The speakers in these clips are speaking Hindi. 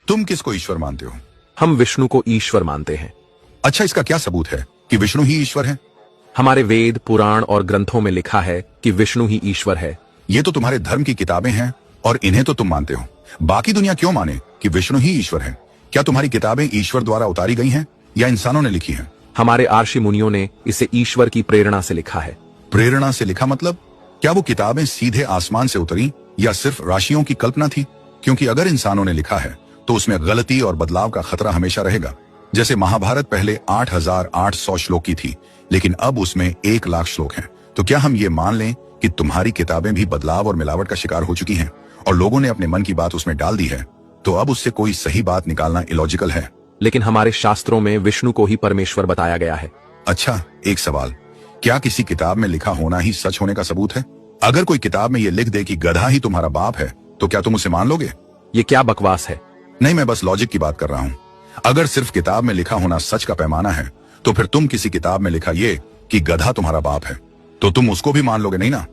तुम किसको ईश्वर मानते हो? हम विष्णु को ईश्वर मानते हैं। अच्छा, इसका क्या सबूत है कि विष्णु ही ईश्वर है? हमारे वेद, पुराण और ग्रंथों में लिखा है कि विष्णु ही ईश्वर है। ये तो तुम्हारे धर्म की किताबें हैं और इन्हें तो तुम मानते हो। बाकी दुनिया क्यों माने कि विष्णु ही ईश्वर है? क्या तुम्हारी किताबें ईश्वर द्वारा उतारी गई हैं या इंसानों ने लिखी हैं? हमारे आर्षि मुनियों ने इसे ईश्वर की प्रेरणा से लिखा है। प्रेरणा से लिखा मतलब? क्या वो किताबें सीधे आसमान से उतरी या सिर्फ राशियों की कल्पना थी? क्योंकि अगर इंसानों ने लिखा है तो उसमें गलती और बदलाव का खतरा हमेशा रहेगा। जैसे महाभारत पहले 8,800 श्लोक की थी, लेकिन अब उसमें 1,00,000 श्लोक हैं। तो क्या हम ये मान लें कि तुम्हारी किताबें भी बदलाव और मिलावट का शिकार हो चुकी हैं और लोगों ने अपने मन की बात उसमें डाल दी है, तो अब उससे कोई सही बात निकालना इलॉजिकल है? लेकिन हमारे शास्त्रों में विष्णु को ही परमेश्वर बताया गया है। अच्छा, एक सवाल, क्या किसी किताब में लिखा होना ही सच होने का सबूत है? अगर कोई किताब में ये लिख दे कि गधा ही तुम्हारा बाप है, तो क्या तुम उसे मान लोगे? ये क्या बकवास है? नहीं, मैं बस लॉजिक की बात कर रहा हूं। अगर सिर्फ किताब में लिखा होना सच का पैमाना है, तो फिर तुम किसी किताब में लिखा ये कि गधा तुम्हारा बाप है, तो तुम उसको भी मान लोगे, नहीं ना?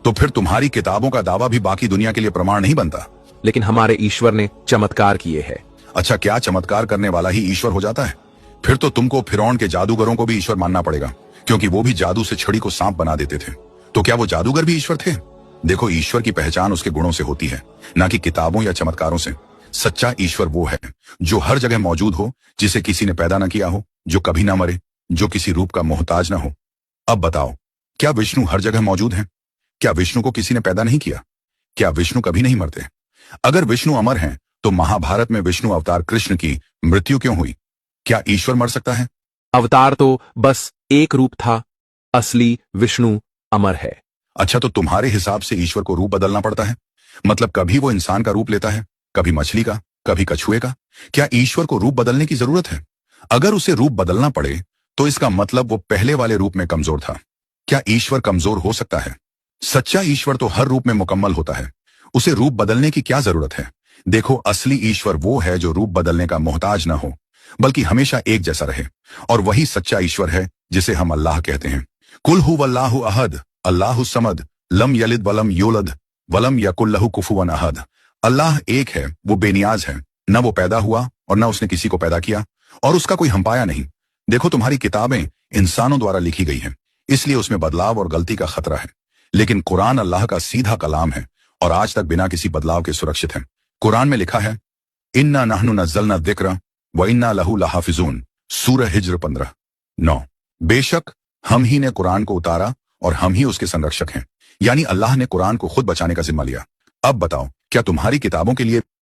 तो फिर तुम्हारी किताबों का दावा भी बाकी दुनिया के लिए प्रमाण नहीं बनता। लेकिन हमारे ईश्वर ने चमत्कार किए हैं। अच्छा, क्या चमत्कार करने वाला ही ईश्वर हो जाता है? फिर तो तुमको फिरौन के जादूगरों को भी ईश्वर मानना पड़ेगा, क्योंकि वो भी जादू से छड़ी को सांप बना देते थे। तो क्या वो जादूगर भी ईश्वर थे? देखो, ईश्वर की पहचान उसके गुणों से होती है, ना कि किताबों या चमत्कारों से। सच्चा ईश्वर वो है जो हर जगह मौजूद हो, जिसे किसी ने पैदा न किया हो, जो कभी ना मरे, जो किसी रूप का मोहताज ना हो। अब बताओ, क्या विष्णु हर जगह मौजूद है? क्या विष्णु को किसी ने पैदा नहीं किया? क्या विष्णु कभी नहीं मरते? अगर विष्णु अमर हैं, तो महाभारत में विष्णु अवतार कृष्ण की मृत्यु क्यों हुई? क्या ईश्वर मर सकता है? अवतार तो बस एक रूप था, असली विष्णु अमर है। अच्छा, तो तुम्हारे हिसाब से ईश्वर को रूप बदलना पड़ता है? मतलब कभी वो इंसान का रूप लेता है, कभी मछली का, कभी कछुए का। क्या ईश्वर को रूप बदलने की जरूरत है? अगर उसे रूप बदलना पड़े, तो इसका मतलब वो पहले वाले रूप में कमजोर था। क्या ईश्वर कमजोर हो सकता है? सच्चा ईश्वर तो हर रूप में मुकम्मल होता है। उसे रूप बदलने की क्या जरूरत है? देखो, असली ईश्वर वो है जो रूप बदलने का मोहताज न हो, बल्कि हमेशा एक जैसा रहे। और वही सच्चा ईश्वर है जिसे हम अल्लाह कहते हैं। कुल हुवल्लाहु अहद, अल्लाहु समद, लम यलिद वलम यूलद, वलम यकुल लहु कुफुवन अहद। अल्लाह एक है, वो बेनियाज है, न वो पैदा हुआ और न उसने किसी को पैदा किया, और उसका कोई हमपाया नहीं। देखो, तुम्हारी किताबें इंसानों द्वारा लिखी गई हैं, इसलिए उसमें बदलाव और गलती का खतरा है। लेकिन कुरान अल्लाह का सीधा कलाम है और आज तक बिना किसी बदलाव के सुरक्षित है। कुरान में लिखा है, इन्ना नहनु नज़्ज़लना ज़िक्र व इन्ना लहू लहाफ़िज़ून, सूरह हिज्र 15:9। बेशक हम ही ने कुरान को उतारा और हम ही उसके संरक्षक हैं। यानी अल्लाह ने कुरान को खुद बचाने का जिम्मा लिया। अब बताओ, क्या तुम्हारी किताबों के लिए